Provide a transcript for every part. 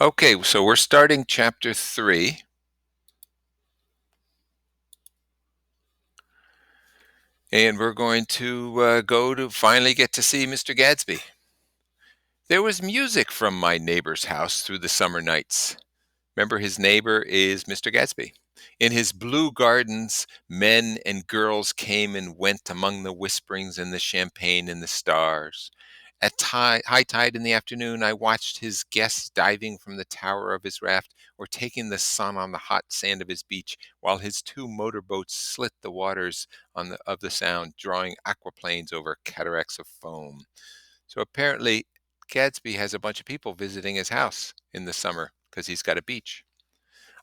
Okay, so we're starting chapter 3, and we're going to go to finally get to see Mr. Gadsby. There was music from my neighbor's house through the summer nights. Remember, his neighbor is Mr. Gadsby. In his blue gardens, men and girls came and went among the whisperings and the champagne and the stars. At high tide in the afternoon, I watched his guests diving from the tower of his raft or taking the sun on the hot sand of his beach, while his two motorboats slit the waters of the sound, drawing aquaplanes over cataracts of foam. So apparently, Gadsby has a bunch of people visiting his house in the summer because he's got a beach.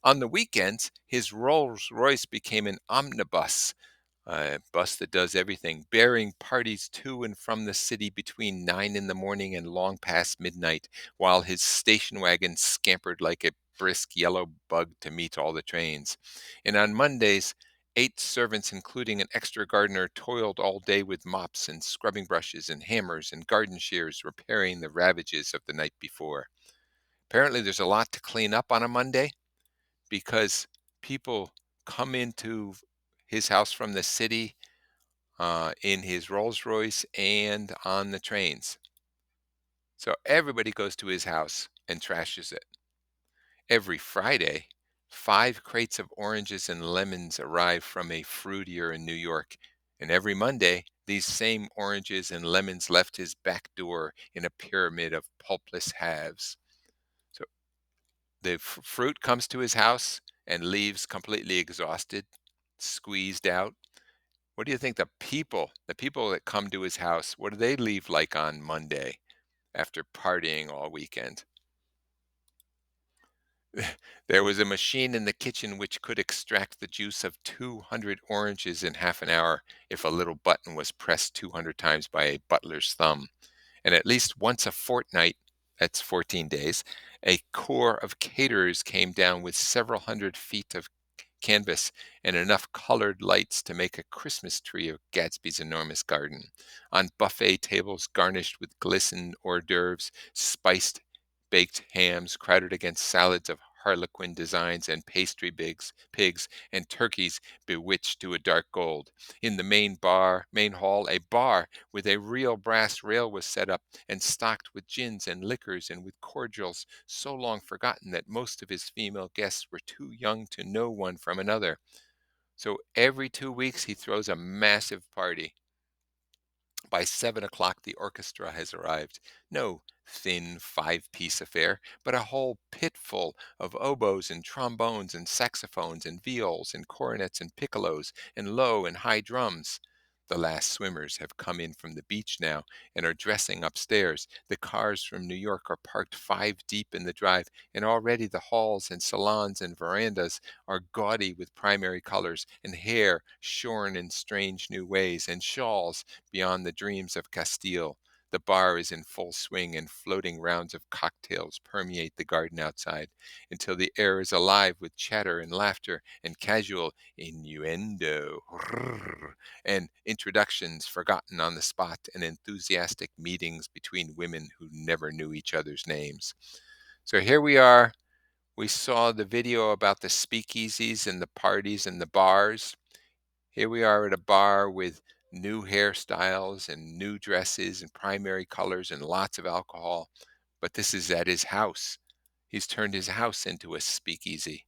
On the weekends, his Rolls Royce became an omnibus, a bus that does everything, bearing parties to and from the city between 9 in the morning and long past midnight, while his station wagon scampered like a brisk yellow bug to meet all the trains. And on Mondays, 8 servants, including an extra gardener, toiled all day with mops and scrubbing brushes and hammers and garden shears, repairing the ravages of the night before. Apparently, there's a lot to clean up on a Monday because people come into his house from the city in his Rolls Royce and on the trains. So everybody goes to his house and trashes it. Every Friday, 5 crates of oranges and lemons arrive from a fruitier in New York. And every Monday, these same oranges and lemons left his back door in a pyramid of pulpless halves. So the fruit comes to his house and leaves completely exhausted, squeezed out. What do you think the people that come to his house, what do they leave like on Monday after partying all weekend? There was a machine in the kitchen which could extract the juice of 200 oranges in half an hour if a little button was pressed 200 times by a butler's thumb. And at least once a fortnight, that's 14 days, a corps of caterers came down with several hundred feet of canvas and enough colored lights to make a Christmas tree of Gadsby's enormous garden. On buffet tables garnished with glistened hors d'oeuvres, spiced baked hams crowded against salads of harlequin designs and pigs, and turkeys bewitched to a dark gold. In the main hall, a bar with a real brass rail was set up and stocked with gins and liquors and with cordials so long forgotten that most of his female guests were too young to know one from another. So every 2 weeks he throws a massive party. By 7 o'clock, the orchestra has arrived. No thin 5 piece affair, but a whole pitful of oboes and trombones and saxophones and viols and cornets and piccolos and low and high drums. The last swimmers have come in from the beach now and are dressing upstairs. The cars from New York are parked 5 deep in the drive, and already the halls and salons and verandas are gaudy with primary colors, and hair shorn in strange new ways, and shawls beyond the dreams of Castile. The bar is in full swing, and floating rounds of cocktails permeate the garden outside until the air is alive with chatter and laughter and casual innuendo and introductions forgotten on the spot and enthusiastic meetings between women who never knew each other's names. So here we are. We saw the video about the speakeasies and the parties and the bars. Here we are at a bar with new hairstyles and new dresses and primary colors and lots of alcohol. But this is at his house. He's turned his house into a speakeasy.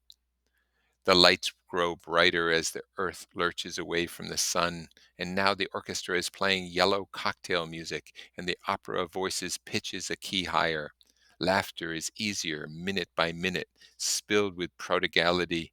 The lights grow brighter as the earth lurches away from the sun, and now the orchestra is playing yellow cocktail music, and the opera of voices pitches a key higher. Laughter is easier minute by minute, spilled with prodigality,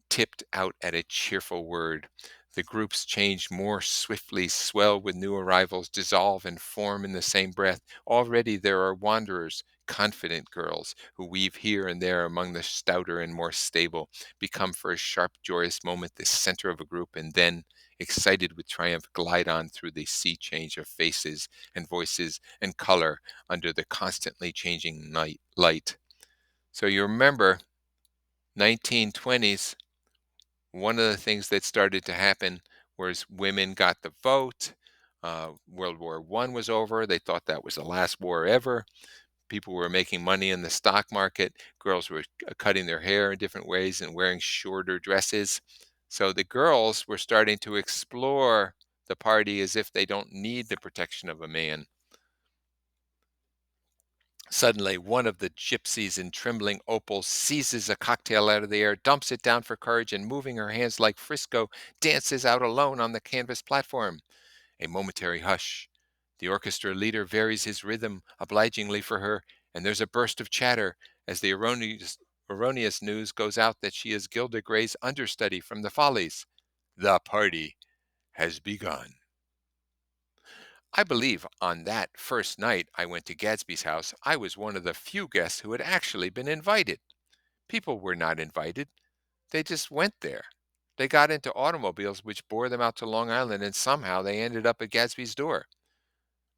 tipped out at a cheerful word. The groups change more swiftly, swell with new arrivals, dissolve and form in the same breath. Already there are wanderers, confident girls, who weave here and there among the stouter and more stable, become for a sharp, joyous moment the center of a group, and then, excited with triumph, glide on through the sea change of faces and voices and color under the constantly changing light. So you remember 1920s, one of the things that started to happen was women got the vote. World War I was over. They thought that was the last war ever. People were making money in the stock market. Girls were cutting their hair in different ways and wearing shorter dresses. So the girls were starting to explore the party as if they don't need the protection of a man. Suddenly, one of the gypsies in trembling opals seizes a cocktail out of the air, dumps it down for courage, and moving her hands like Frisco, dances out alone on the canvas platform. A momentary hush. The orchestra leader varies his rhythm obligingly for her, and there's a burst of chatter as the erroneous news goes out that she is Gilda Gray's understudy from the Follies. The party has begun. I believe on that first night I went to Gadsby's house, I was one of the few guests who had actually been invited. People were not invited, they just went there. They got into automobiles which bore them out to Long Island, and somehow they ended up at Gadsby's door.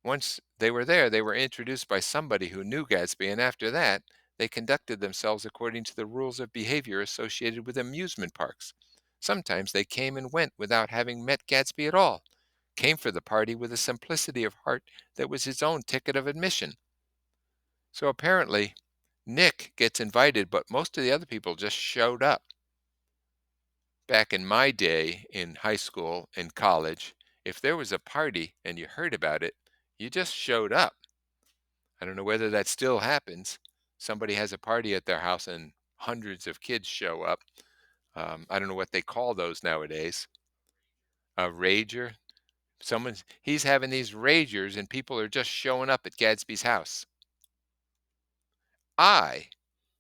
Once they were there, they were introduced by somebody who knew Gadsby, and after that, they conducted themselves according to the rules of behavior associated with amusement parks. Sometimes they came and went without having met Gadsby at all, came for the party with a simplicity of heart that was his own ticket of admission. So apparently, Nick gets invited, but most of the other people just showed up. Back in my day in high school and college, if there was a party and you heard about it, you just showed up. I don't know whether that still happens. Somebody has a party at their house and hundreds of kids show up. I don't know what they call those nowadays. A rager. He's having these ragers and people are just showing up at Gadsby's house. I,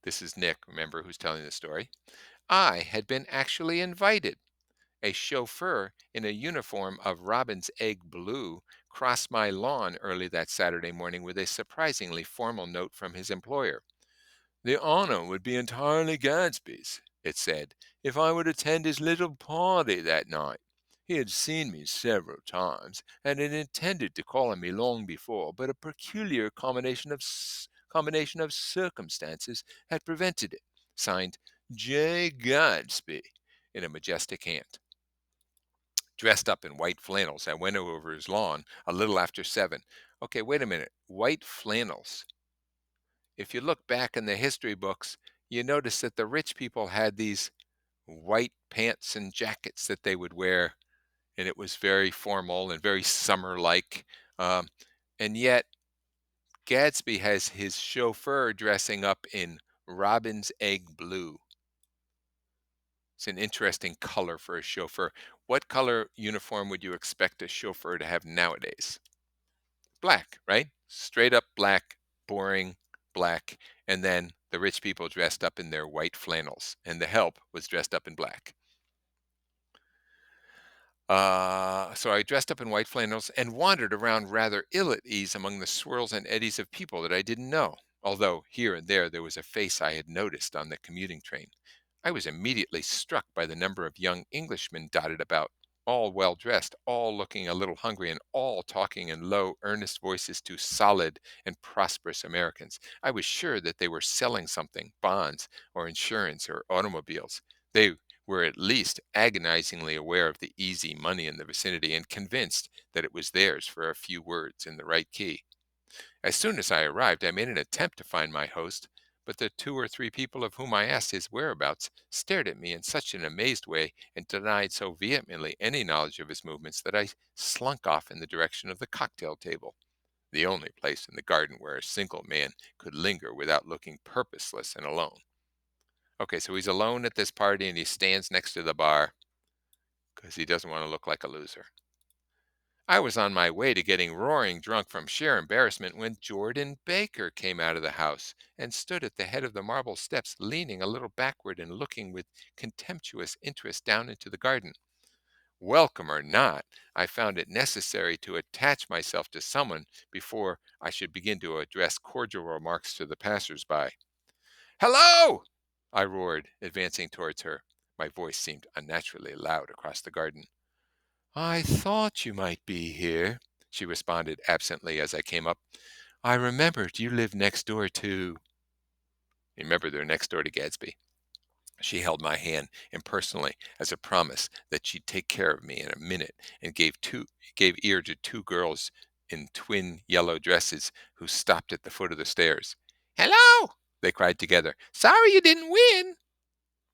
this is Nick, remember, who's telling the story. I had been actually invited. A chauffeur in a uniform of robin's egg blue crossed my lawn early that Saturday morning with a surprisingly formal note from his employer. The honor would be entirely Gadsby's, it said, if I would attend his little party that night. He had seen me several times, and had intended to call on me long before, but a peculiar combination of circumstances had prevented it. Signed, J. Gadsby, in a majestic hand. Dressed up in white flannels, I went over his lawn a little after 7. Okay, wait a minute. White flannels. If you look back in the history books, you notice that the rich people had these white pants and jackets that they would wear, and it was very formal and very summer like. Um, and yet, Gadsby has his chauffeur dressing up in robin's egg blue. It's an interesting color for a chauffeur. What color uniform would you expect a chauffeur to have nowadays? Black, right? Straight up black, boring black. And then the rich people dressed up in their white flannels, and the help was dressed up in black. So I dressed up in white flannels and wandered around rather ill at ease among the swirls and eddies of people that I didn't know, although here and there was a face I had noticed on the commuting train. I was immediately struck by the number of young Englishmen dotted about, all well dressed, all looking a little hungry, and all talking in low, earnest voices to solid and prosperous Americans. I was sure that they were selling something, bonds, or insurance, or automobiles. They were at least agonizingly aware of the easy money in the vicinity and convinced that it was theirs for a few words in the right key. As soon as I arrived, I made an attempt to find my host, but the 2 or 3 people of whom I asked his whereabouts stared at me in such an amazed way and denied so vehemently any knowledge of his movements that I slunk off in the direction of the cocktail table, the only place in the garden where a single man could linger without looking purposeless and alone. Okay, so he's alone at this party and he stands next to the bar because he doesn't want to look like a loser. I was on my way to getting roaring drunk from sheer embarrassment when Jordan Baker came out of the house and stood at the head of the marble steps, leaning a little backward and looking with contemptuous interest down into the garden. Welcome or not, I found it necessary to attach myself to someone before I should begin to address cordial remarks to the passers-by. Hello! I roared, advancing towards her. My voice seemed unnaturally loud across the garden. I thought you might be here, she responded absently as I came up. I remembered you lived next door to. Remember, they're next door to Gadsby. She held my hand impersonally as a promise that she'd take care of me in a minute and gave ear to 2 girls in twin yellow dresses who stopped at the foot of the stairs. "Hello!" they cried together. "Sorry you didn't win."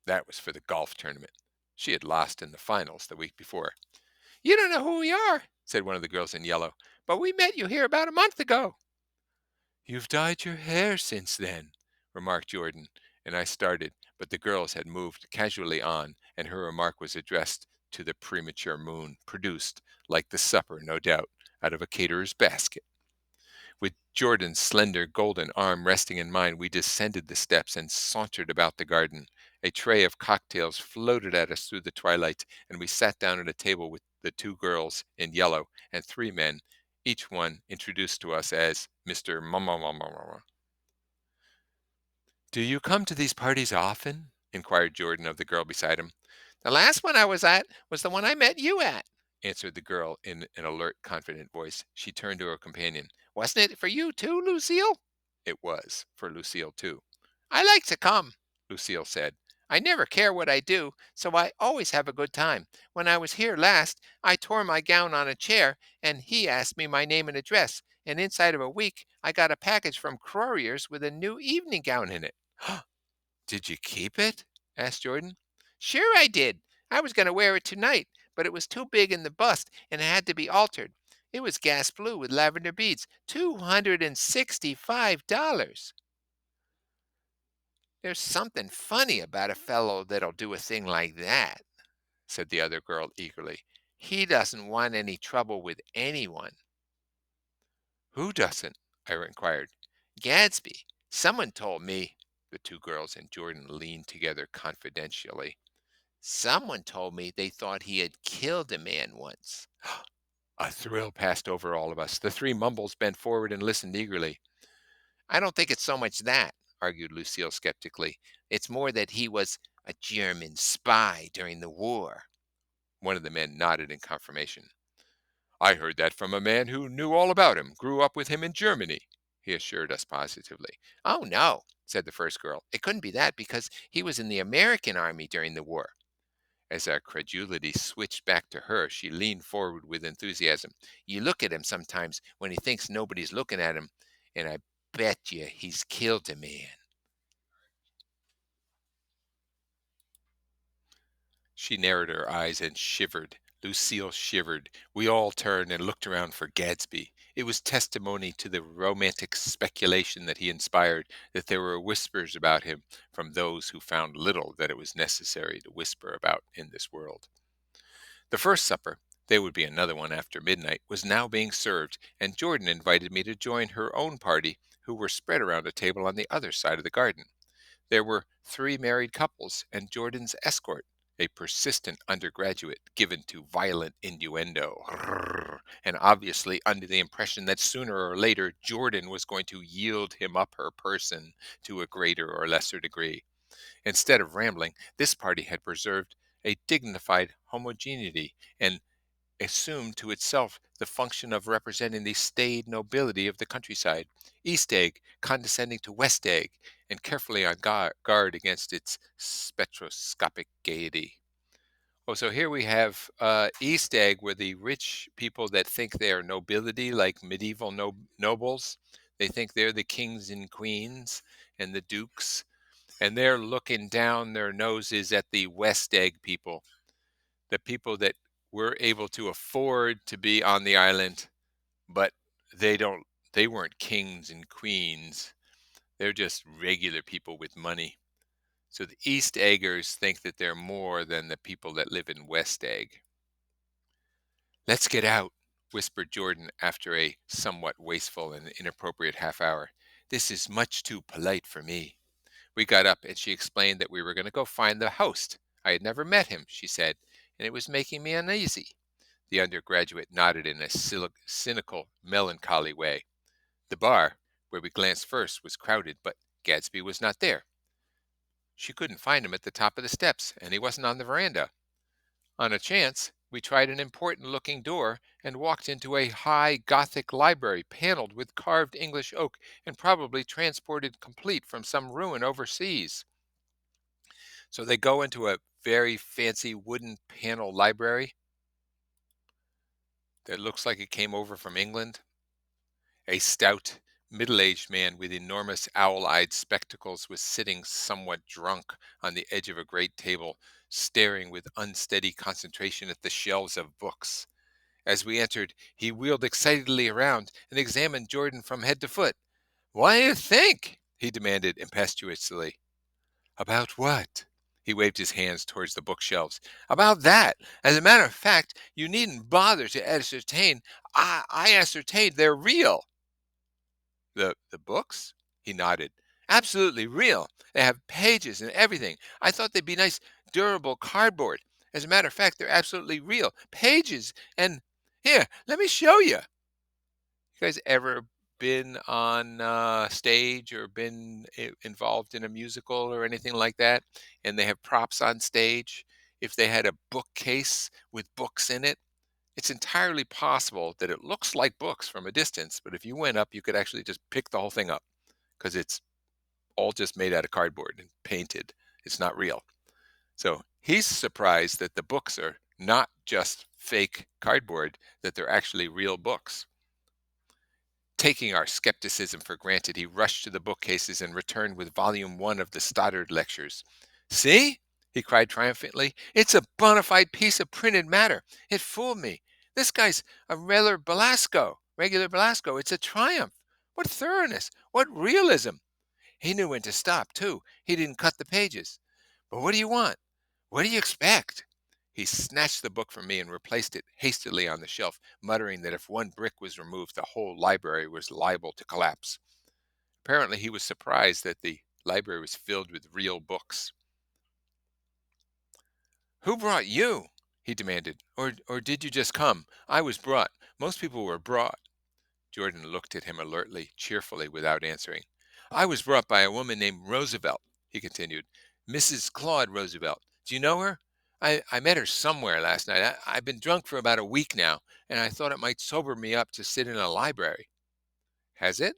That was for the golf tournament. She had lost in the finals the week before. "You don't know who we are," said one of the girls in yellow, "but we met you here about a month ago." "You've dyed your hair since then," remarked Jordan, and I started, but the girls had moved casually on, and her remark was addressed to the premature moon, produced, like the supper, no doubt, out of a caterer's basket. With Jordan's slender golden arm resting in mine, we descended the steps and sauntered about the garden. A tray of cocktails floated at us through the twilight, and we sat down at a table with the two girls in yellow and three men, each one introduced to us as Mr. Mama. "Do you come to these parties often?" inquired Jordan of the girl beside him. "The last one I was at was the one I met you at," answered the girl in an alert, confident voice. She turned to her companion. "Wasn't it for you too, Lucille?" It was for Lucille too. "I like to come," Lucille said. "I never care what I do, so I always have a good time. When I was here last, I tore my gown on a chair, and he asked me my name and address, and inside of a week I got a package from Crowrier's with a new evening gown in it." "Did you keep it?" asked Jordan. "Sure I did. I was going to wear it tonight, but it was too big in the bust and it had to be altered. It was gas blue with lavender beads. $265. There's something funny about a fellow that'll do a thing like that," said the other girl eagerly. "He doesn't want any trouble with anyone." "Who doesn't?" I inquired. "Gadsby. Someone told me." The two girls and Jordan leaned together confidentially. "Someone told me they thought he had killed a man once." A thrill passed over all of us. The three mumbles bent forward and listened eagerly. "I don't think it's so much that," argued Lucille skeptically. "It's more that he was a German spy during the war." One of the men nodded in confirmation. "I heard that from a man who knew all about him, grew up with him in Germany," he assured us positively. "Oh, no," said the first girl. "It couldn't be that because he was in the American army during the war." As our credulity switched back to her, she leaned forward with enthusiasm. "You look at him sometimes when he thinks nobody's looking at him, and I bet you he's killed a man." She narrowed her eyes and shivered. Lucille shivered. We all turned and looked around for Gadsby. It was testimony to the romantic speculation that he inspired that there were whispers about him from those who found little that it was necessary to whisper about in this world. The first supper, there would be another one after midnight, was now being served, and Jordan invited me to join her own party, who were spread around a table on the other side of the garden. There were three married couples and Jordan's escort, a persistent undergraduate given to violent innuendo, and obviously under the impression that sooner or later Jordan was going to yield him up her person to a greater or lesser degree. Instead of rambling, this party had preserved a dignified homogeneity and assumed to itself the function of representing the staid nobility of the countryside, East Egg condescending to West Egg, and carefully on guard against its spectroscopic gaiety. Oh, so here we have East Egg, where the rich people that think they are nobility, like medieval nobles, they think they're the kings and queens and the dukes, and they're looking down their noses at the West Egg people, the people that were able to afford to be on the island, but they don't they weren't kings and queens. They're just regular people with money. So the East Eggers think that they're more than the people that live in West Egg. "Let's get out," whispered Jordan after a somewhat wasteful and inappropriate half hour. "This is much too polite for me." We got up, and she explained that we were going to go find the host. I had never met him, she said, and it was making me uneasy. The undergraduate nodded in a cynical, melancholy way. The bar, where we glanced first, was crowded, but Gadsby was not there. She couldn't find him at the top of the steps, and he wasn't on the veranda. On a chance, we tried an important-looking door and walked into a high Gothic library paneled with carved English oak and probably transported complete from some ruin overseas. So they go into a very fancy wooden panel library that looks like it came over from England. A stout, middle-aged man with enormous owl-eyed spectacles was sitting somewhat drunk on the edge of a great table, staring with unsteady concentration at the shelves of books. As we entered, he wheeled excitedly around and examined Jordan from head to foot. "What do you think?" he demanded impetuously. "About what?" He waved his hands towards the bookshelves. "About that. As a matter of fact, you needn't bother to ascertain. I ascertained they're real." The books?" He nodded. "Absolutely real. They have pages and everything. I thought they'd be nice, durable cardboard. As a matter of fact, they're absolutely real. Pages and here, let me show you. You guys ever been on stage or been involved in a musical or anything like that? And they have props on stage. If they had a bookcase with books in it, it's entirely possible that it looks like books from a distance, but if you went up, you could actually just pick the whole thing up because it's all just made out of cardboard and painted. It's not real. So he's surprised that the books are not just fake cardboard, that they're actually real books. Taking our skepticism for granted, he rushed to the bookcases and returned with volume one of the Stoddard lectures. "See?" he cried triumphantly. "It's a bona fide piece of printed matter. It fooled me. This guy's a regular Belasco. Regular Belasco. It's a triumph. What thoroughness! What realism! He knew when to stop, too. He didn't cut the pages. But what do you want? What do you expect?" He snatched the book from me and replaced it hastily on the shelf, muttering that if one brick was removed, the whole library was liable to collapse. Apparently, he was surprised that the library was filled with real books. "Who brought you?" he demanded. Or did you just come? I was brought. Most people were brought." Jordan looked at him alertly, cheerfully, without answering. "I was brought by a woman named Roosevelt," he continued. "Mrs. Claude Roosevelt. Do you know her? I met her somewhere last night. I've been drunk for about a week now, and I thought it might sober me up to sit in a library." "Has it?"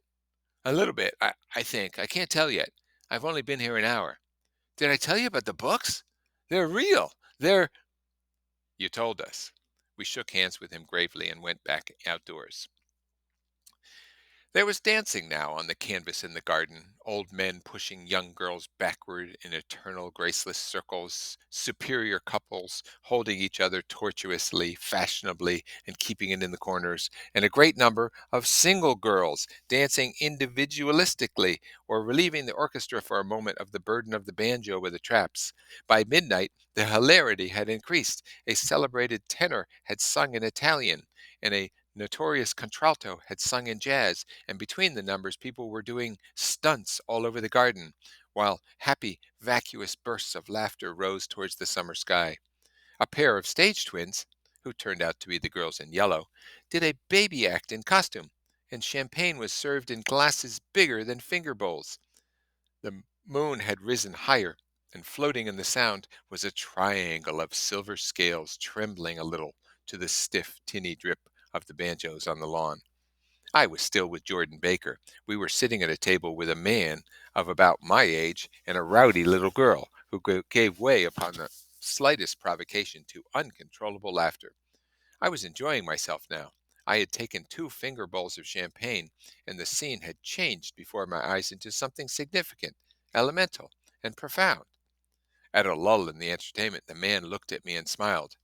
"A little bit, I think. I can't tell yet. I've only been here an hour. Did I tell you about the books? They're real. They're—" "You told us." We shook hands with him gravely and went back outdoors. There was dancing now on the canvas in the garden, old men pushing young girls backward in eternal graceless circles, superior couples holding each other tortuously, fashionably, and keeping it in the corners, and a great number of single girls dancing individualistically or relieving the orchestra for a moment of the burden of the banjo with the traps. By midnight, the hilarity had increased. A celebrated tenor had sung in Italian, and a notorious contralto had sung in jazz, and between the numbers people were doing stunts all over the garden, while happy, vacuous bursts of laughter rose towards the summer sky. A pair of stage twins, who turned out to be the girls in yellow, did a baby act in costume, and champagne was served in glasses bigger than finger bowls. The moon had risen higher, and floating in the sound was a triangle of silver scales trembling a little to the stiff, tinny drip of the banjos on the lawn. I was still with Jordan Baker. We were sitting at a table with a man of about my age and a rowdy little girl who gave way upon the slightest provocation to uncontrollable laughter. I was enjoying myself now. I had taken two finger bowls of champagne, and the scene had changed before my eyes into something significant, elemental, and profound. At a lull in the entertainment, the man looked at me and smiled.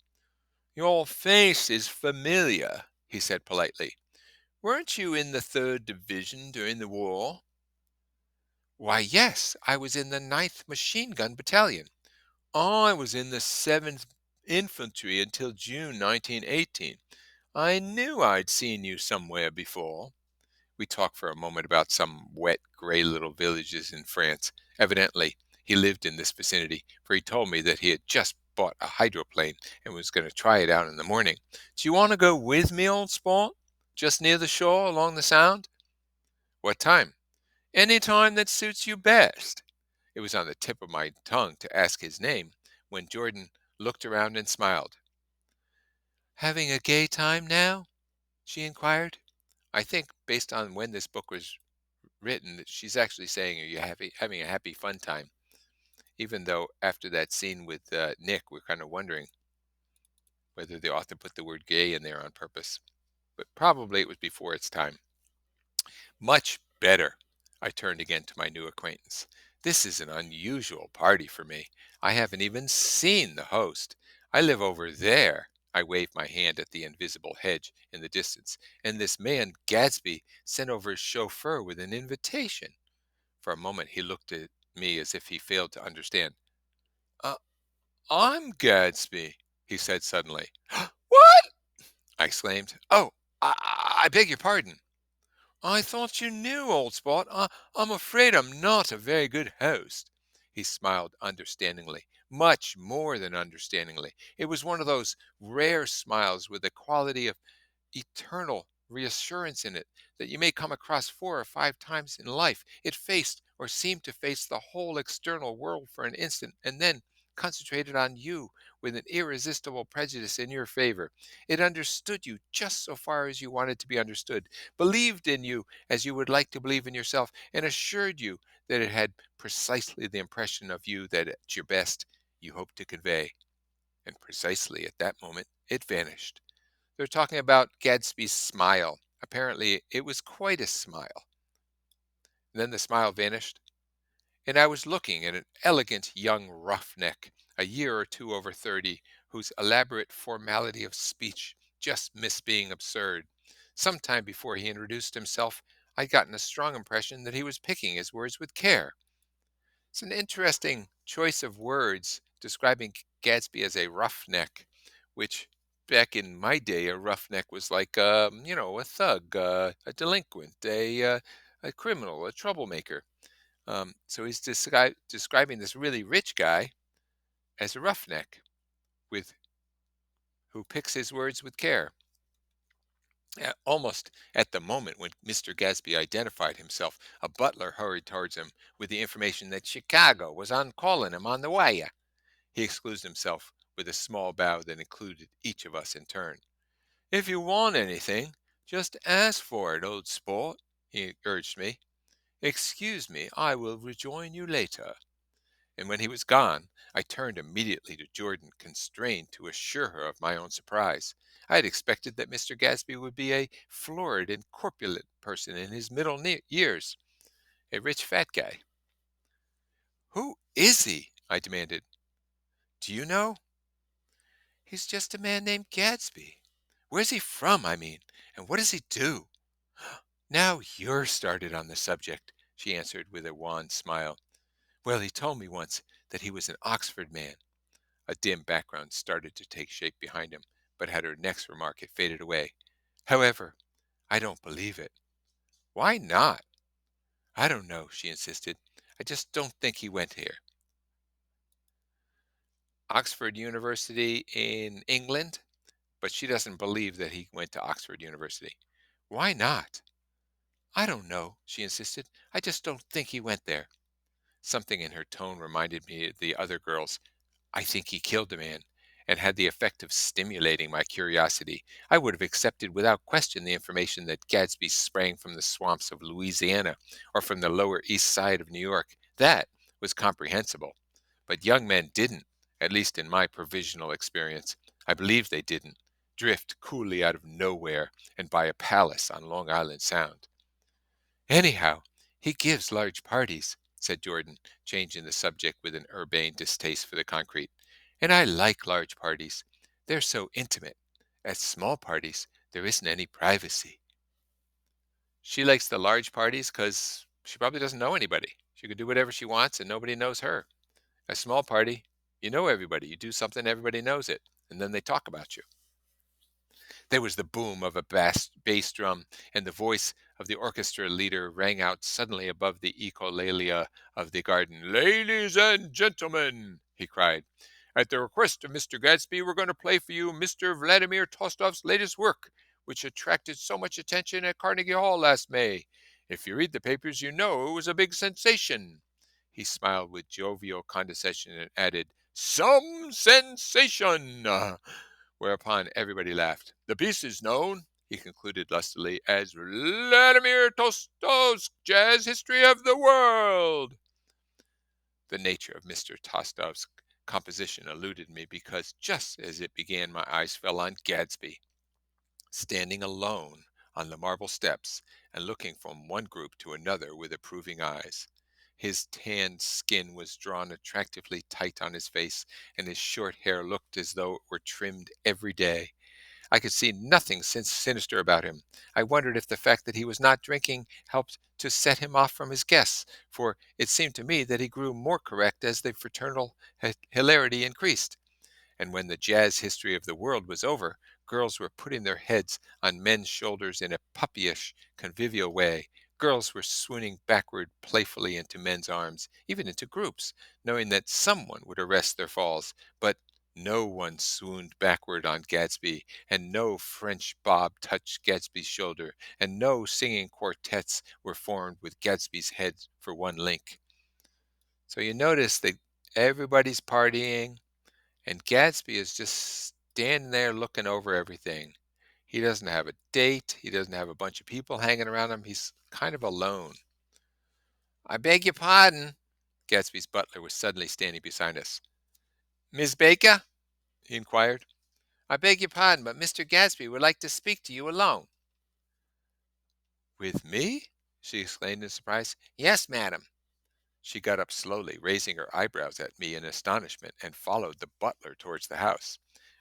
"Your face is familiar," he said politely. "Weren't you in the 3rd Division during the war?" "Why, yes, I was in the Ninth Machine Gun Battalion." "I was in the 7th Infantry until June 1918. I knew I'd seen you somewhere before." We talked for a moment about some wet, gray little villages in France. Evidently, he lived in this vicinity, for he told me that he had just bought a hydroplane and was going to try it out in the morning. "Do you want to go with me, old sport? Just near the shore along the Sound?" "What time?" "Any time that suits you best." It was on the tip of my tongue to ask his name when Jordan looked around and smiled. "Having a gay time now?" she inquired. I think, based on when this book was written, that she's actually saying, "Are you happy, having a happy, fun time?" Even though after that scene with Nick, we're kind of wondering whether the author put the word gay in there on purpose. But probably it was before its time. Much better. I turned again to my new acquaintance. This is an unusual party for me. I haven't even seen the host. I live over there. I waved my hand at the invisible hedge in the distance, and this man, Gadsby, sent over his chauffeur with an invitation. For a moment, he looked at me as if he failed to understand. "Uh, I'm Gadsby," he said suddenly. "What?" I exclaimed. "Oh, I beg your pardon." "I thought you knew, old spot. I'm afraid I'm not a very good host." He smiled understandingly, much more than understandingly. It was one of those rare smiles with the quality of eternal reassurance in it that you may come across 4 or 5 times in life. It faced or seemed to face the whole external world for an instant and then concentrated on you with an irresistible prejudice in your favor. It understood you just so far as you wanted to be understood, believed in you as you would like to believe in yourself, and assured you that it had precisely the impression of you that at your best you hoped to convey. And precisely at that moment it vanished. They're talking about Gadsby's smile. Apparently, it was quite a smile. Then the smile vanished, and I was looking at an elegant young roughneck, a year or two over 30, whose elaborate formality of speech just missed being absurd. Some time before he introduced himself, I'd gotten a strong impression that he was picking his words with care. It's an interesting choice of words describing Gadsby as a roughneck, which back in my day, a roughneck was like, a thug, a delinquent, a criminal, a troublemaker. So he's describing this really rich guy as a roughneck with who picks his words with care. Almost at the moment when Mr. Gadsby identified himself, a butler hurried towards him with the information that Chicago was on calling him on the wire. He excused himself with a small bow that included each of us in turn. "If you want anything, just ask for it, old sport," he urged me. "Excuse me, I will rejoin you later." And when he was gone, I turned immediately to Jordan, constrained to assure her of my own surprise. I had expected that Mr. Gadsby would be a florid and corpulent person in his middle years, a rich fat guy. "Who is he?" I demanded. "Do you know?" "He's just a man named Gadsby." "Where's he from, I mean, and what does he do?" "Now you're started on the subject," she answered with a wan smile. "Well, he told me once that he was an Oxford man." A dim background started to take shape behind him, but at her next remark it faded away. "However, I don't believe it." "Why not?" "I don't know," she insisted. "I just don't think he went here." "Oxford University in England?" But she doesn't believe that he went to Oxford University. "Why not?" "I don't know," she insisted. "I just don't think he went there." Something in her tone reminded me of the other girls. "I think he killed a man," and had the effect of stimulating my curiosity. I would have accepted without question the information that Gadsby sprang from the swamps of Louisiana or from the lower east side of New York. That was comprehensible. But young men didn't, at least in my provisional experience. I believe they didn't, drift coolly out of nowhere and buy a palace on Long Island Sound. "Anyhow, he gives large parties," said Jordan, changing the subject with an urbane distaste for the concrete. "And I like large parties. They're so intimate. At small parties, there isn't any privacy." She likes the large parties because she probably doesn't know anybody. She could do whatever she wants and nobody knows her. A small party, you know everybody. You do something, everybody knows it, and then they talk about you. There was the boom of a bass drum, and the voice of the orchestra leader rang out suddenly above the echolalia of the garden. "Ladies and gentlemen," he cried, "at the request of Mr. Gadsby, we're going to play for you Mr. Vladimir Tostov's latest work, which attracted so much attention at Carnegie Hall last May. If you read the papers, you know it was a big sensation." He smiled with jovial condescension and added, "Some sensation!" Whereupon everybody laughed. "The piece is known," he concluded lustily, "as Vladimir Tolstoy's Jazz History of the World." The nature of Mr. Tostov's composition eluded me because just as it began my eyes fell on Gadsby, standing alone on the marble steps and looking from one group to another with approving eyes. His tanned skin was drawn attractively tight on his face, and his short hair looked as though it were trimmed every day. I could see nothing sinister about him. I wondered if the fact that he was not drinking helped to set him off from his guests, for it seemed to me that he grew more correct as the fraternal hilarity increased. And when the jazz history of the world was over, girls were putting their heads on men's shoulders in a puppyish, convivial way. Girls were swooning backward playfully into men's arms, even into groups, knowing that someone would arrest their falls. But no one swooned backward on Gadsby, and no French bob touched Gadsby's shoulder, and no singing quartets were formed with Gadsby's head for one link. So you notice that everybody's partying, and Gadsby is just standing there looking over everything. He doesn't have a date. He doesn't have a bunch of people hanging around him. He's kind of alone. I beg your pardon. Gadsby's butler was suddenly standing beside us. Miss Baker? He inquired. I beg your pardon, but Mr. Gadsby would like to speak to you alone. With me? She exclaimed in surprise. Yes, madam. She got up slowly, raising her eyebrows at me in astonishment, and followed the butler towards the house.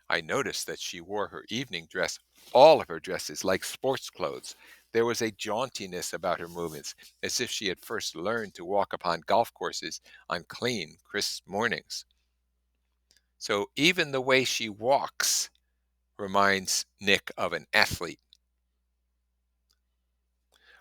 I noticed that she wore her evening dress, all of her dresses, like sports clothes. There was a jauntiness about her movements, as if she had first learned to walk upon golf courses on clean, crisp mornings. So even the way she walks reminds Nick of an athlete.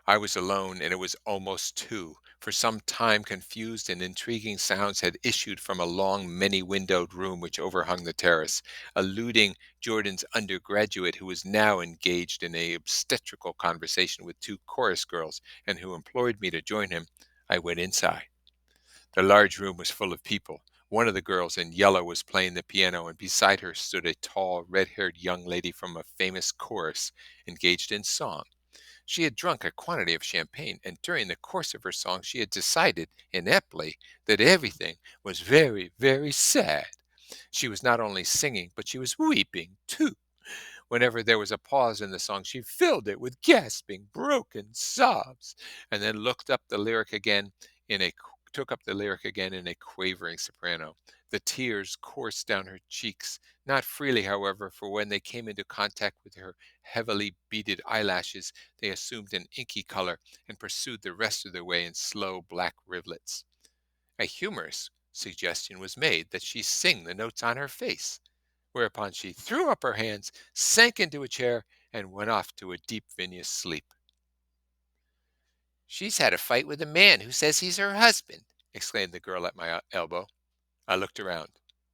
I was alone, and it was almost 2. For some time confused and intriguing sounds had issued from a long, many-windowed room which overhung the terrace, eluding Jordan's undergraduate, who was now engaged in a obstetrical conversation with 2 chorus girls, and who implored me to join him. I went inside. The large room was full of people. One of the girls in yellow was playing the piano, and beside her stood a tall, red-haired young lady from a famous chorus, engaged in song. She had drunk a quantity of champagne, and during the course of her song she had decided, ineptly, that everything was very, very sad. She was not only singing, but she was weeping, too. Whenever there was a pause in the song, she filled it with gasping, broken sobs, and then took up the lyric again in a quavering soprano. The tears coursed down her cheeks, not freely, however, for when they came into contact with her heavily beaded eyelashes, they assumed an inky color and pursued the rest of their way in slow black rivulets. A humorous suggestion was made that she sing the notes on her face, whereupon she threw up her hands, sank into a chair, and went off to a deep vinous sleep. She's had a fight with a man who says he's her husband, exclaimed the girl at my elbow. I looked around.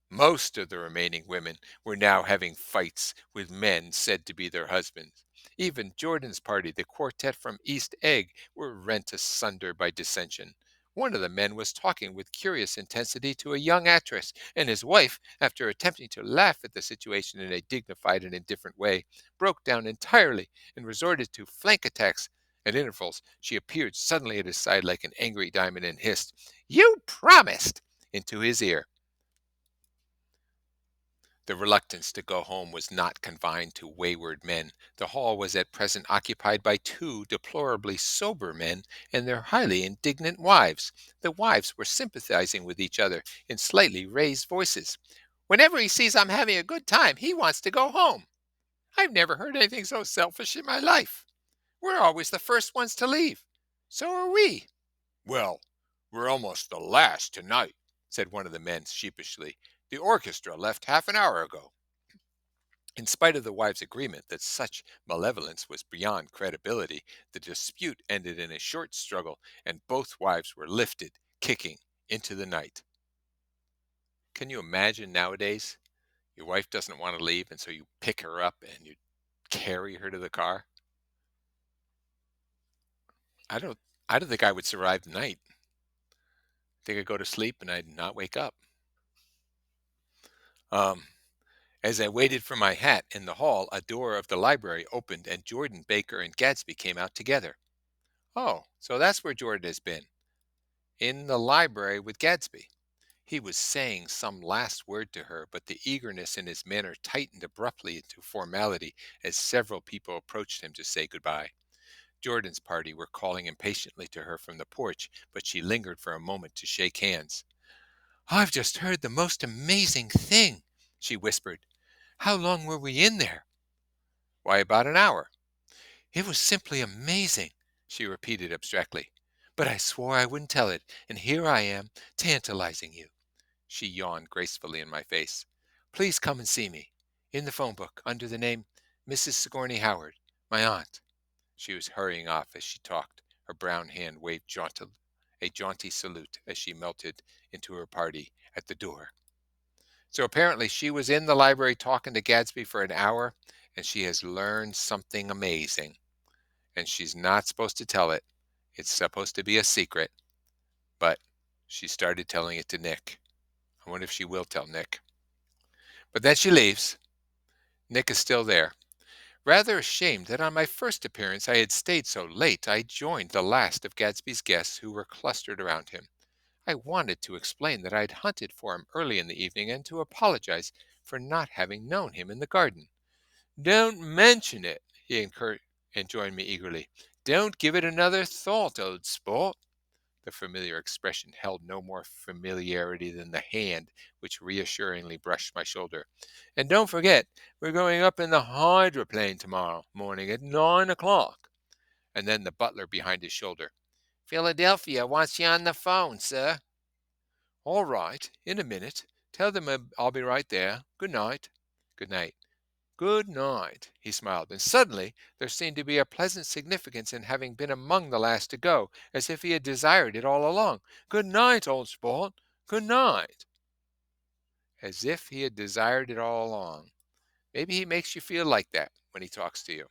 Most of the remaining women were now having fights with men said to be their husbands. Even Jordan's party, the quartet from East Egg, were rent asunder by dissension. One of the men was talking with curious intensity to a young actress, and his wife, after attempting to laugh at the situation in a dignified and indifferent way, broke down entirely and resorted to flank attacks. At intervals, she appeared suddenly at his side like an angry diamond and hissed, "You promised!" into his ear. The reluctance to go home was not confined to wayward men. The hall was at present occupied by 2 deplorably sober men and their highly indignant wives. The wives were sympathizing with each other in slightly raised voices. Whenever he sees I'm having a good time, he wants to go home. I've never heard anything so selfish in my life. We're always the first ones to leave. So are we. Well, we're almost the last tonight, said one of the men sheepishly. The orchestra left half an hour ago. In spite of the wives' agreement that such malevolence was beyond credibility, the dispute ended in a short struggle, and both wives were lifted, kicking, into the night. Can you imagine nowadays? Your wife doesn't want to leave, and so you pick her up and you carry her to the car. I don't I don't think I would survive the night. I think I'd go to sleep and I'd not wake up. Um, as I waited for my hat in the hall, a door of the library opened and Jordan Baker and Gadsby came out together. Oh, so that's where Jordan has been. In the library with Gadsby. He was saying some last word to her, but the eagerness in his manner tightened abruptly into formality as several people approached him to say goodbye. Jordan's party were calling impatiently to her from the porch, but she lingered for a moment to shake hands. "I've just heard the most amazing thing," she whispered. "How long were we in there?" "Why, about an hour." "It was simply amazing," she repeated abstractly. "But I swore I wouldn't tell it, and here I am, tantalizing you." She yawned gracefully in my face. "Please come and see me. In the phone book, under the name Mrs. Sigourney Howard, my aunt." She was hurrying off as she talked. Her brown hand waved a jaunty salute as she melted into her party at the door. So apparently she was in the library talking to Gadsby for an hour, and she has learned something amazing. And she's not supposed to tell it. It's supposed to be a secret. But she started telling it to Nick. I wonder if she will tell Nick. But then she leaves. Nick is still there. Rather ashamed that on my first appearance I had stayed so late, I joined the last of Gadsby's guests who were clustered around him. I wanted to explain that I had hunted for him early in the evening and to apologize for not having known him in the garden. "Don't mention it," he enjoined me eagerly. "Don't give it another thought, old sport." The familiar expression held no more familiarity than the hand which reassuringly brushed my shoulder. "And don't forget, we're going up in the hydroplane tomorrow morning at 9 o'clock." And then the butler behind his shoulder. "Philadelphia wants you on the phone, sir." "All right, in a minute. Tell them I'll be right there. Good night." "Good night." "Good night." He smiled, and suddenly there seemed to be a pleasant significance in having been among the last to go, as if he had desired it all along. "Good night, old sport. Good night." As if he had desired it all along. Maybe he makes you feel like that when he talks to you.